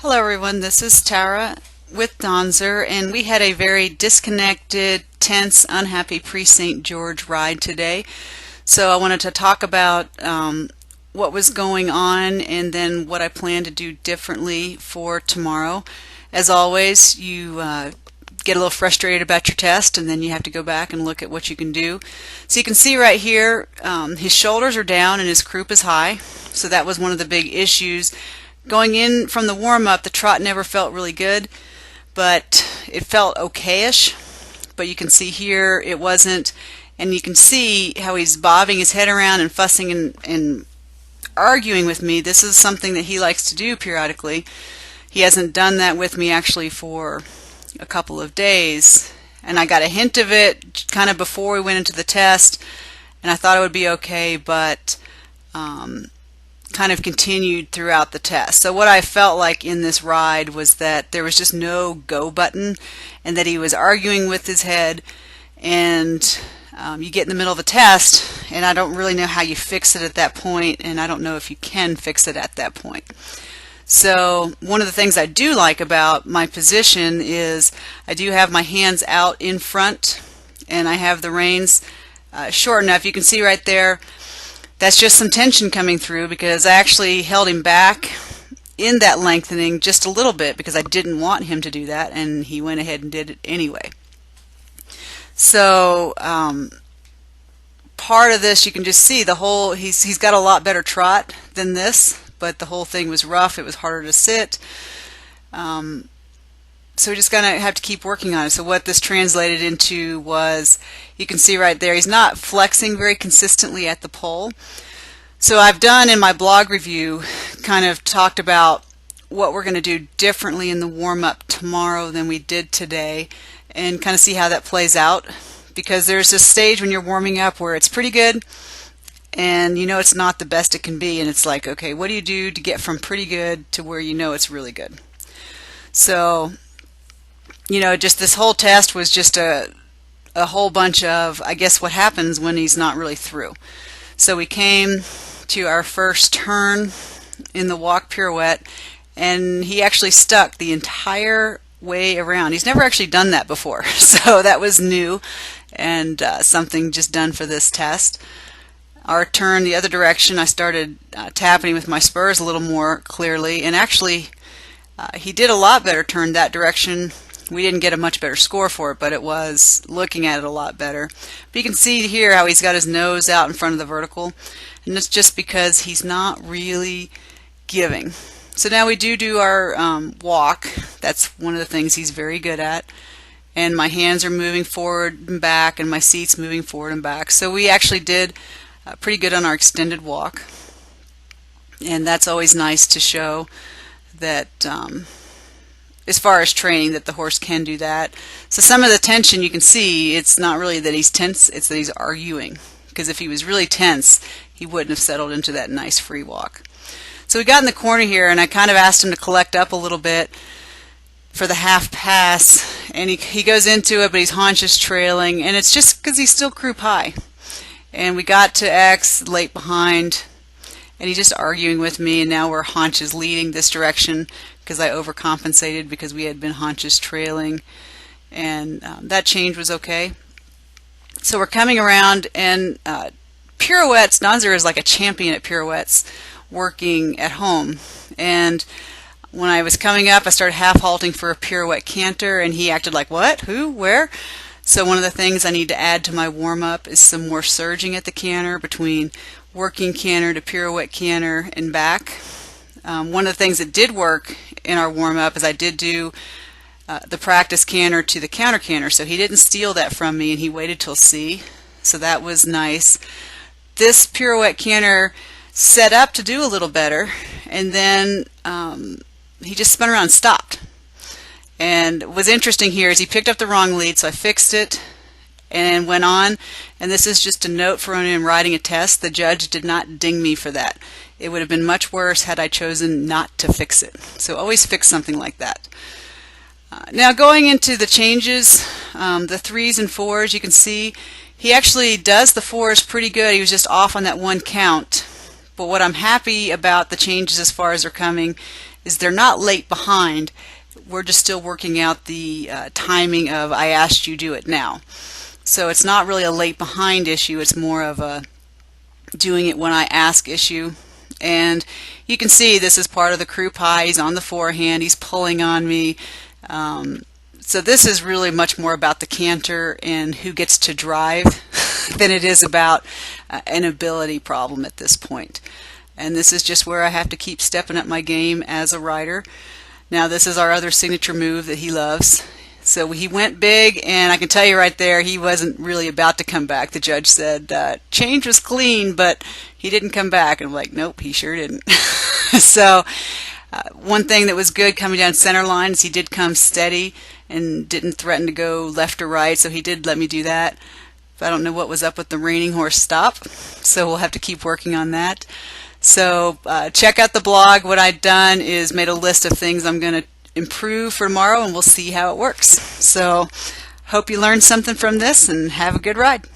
Hello everyone, this is Tara with Donzer, and we had a very disconnected, tense, unhappy pre-St. George ride today. So I wanted to talk about what was going on and then what I plan to do differently for tomorrow. As always, you get a little frustrated about your test and then you have to go back and look at what you can do. So you can see right here his shoulders are down and his croup is high. So that was one of the big issues. Going in from the warm-up, the trot never felt really good, but it felt okay-ish. But you can see here it wasn't, and you can see how he's bobbing his head around and fussing and arguing with me. This is something that he likes to do periodically. He hasn't done that with me actually for a couple of days, and I got a hint of it kind of before we went into the test, and I thought it would be okay, but kind of continued throughout the test. So what I felt like in this ride was that there was just no go button and that he was arguing with his head, and you get in the middle of a test and I don't really know how you fix it at that point, and I don't know if you can fix it at that point. So one of the things I do like about my position is I do have my hands out in front and I have the reins short enough. You can see right there that's just some tension coming through because I actually held him back in that lengthening just a little bit because I didn't want him to do that, and he went ahead and did it anyway. So part of this you can just see the whole, he's got a lot better trot than this, but the whole thing was rough. It was harder to sit. So we just gonna have to keep working on it. So what this translated into was, you can see right there, he's not flexing very consistently at the pole. So I've done in my blog review, kind of talked about what we're going to do differently in the warm-up tomorrow than we did today, and kind of see how that plays out. Because there's this stage when you're warming up where it's pretty good, and you know it's not the best it can be, and it's like, okay, what do you do to get from pretty good to where you know it's really good? So you know, just this whole test was just a whole bunch of, I guess, what happens when he's not really through. So we came to our first turn in the walk pirouette, and he actually stuck the entire way around. He's never actually done that before, so that was new and something just done for this test. Our turn the other direction, I started tapping with my spurs a little more clearly, and actually he did a lot better turn that direction. We didn't get a much better score for it, but it was looking at it a lot better. But you can see here how he's got his nose out in front of the vertical, and it's just because he's not really giving. So now we do our walk. That's one of the things he's very good at. And my hands are moving forward and back, and my seat's moving forward and back. So we actually did pretty good on our extended walk. And that's always nice to show that as far as training, that the horse can do that. So some of the tension you can see, it's not really that he's tense, it's that he's arguing. Because if he was really tense, he wouldn't have settled into that nice free walk. So we got in the corner here, and I kind of asked him to collect up a little bit for the half pass, and he goes into it, but his haunch is trailing, and it's just because he's still croup high. And we got to X late behind, and he's just arguing with me, and now we're haunches leading this direction because I overcompensated because we had been haunches trailing, and that change was okay. So we're coming around, and pirouettes, Donzer is like a champion at pirouettes working at home, and when I was coming up I started half halting for a pirouette canter, and he acted like, what, who, where? So one of the things I need to add to my warm-up is some more surging at the canter between working canter to pirouette canter and back. One of the things that did work in our warm-up is I did do the practice canter to the counter canter, so he didn't steal that from me, and he waited till C, so that was nice. This pirouette canter set up to do a little better, and then he just spun around and stopped. And what was interesting here is he picked up the wrong lead, so I fixed it and went on. And this is just a note for when I'm writing a test. The judge did not ding me for that. It would have been much worse had I chosen not to fix it. So always fix something like that. Now going into the changes, the 3s and 4s, you can see he actually does the 4s pretty good. He was just off on that one count. But what I'm happy about the changes as far as they're coming is they're not late behind. We're just still working out the timing of I asked you do it now. So it's not really a late behind issue, it's more of a doing it when I ask issue. And you can see this is part of the crew pie. He's on the forehand, he's pulling on me. So this is really much more about the canter and who gets to drive than it is about an ability problem at this point. And this is just where I have to keep stepping up my game as a rider. Now this is our other signature move that he loves. So he went big, and I can tell you right there, he wasn't really about to come back. The judge said change was clean, but he didn't come back. And I'm like, nope, he sure didn't. So one thing that was good coming down center line is he did come steady and didn't threaten to go left or right, so he did let me do that. But I don't know what was up with the reining horse stop, so we'll have to keep working on that. So check out the blog. What I've done is made a list of things I'm going to improve for tomorrow, and we'll see how it works. So hope you learned something from this, and have a good ride.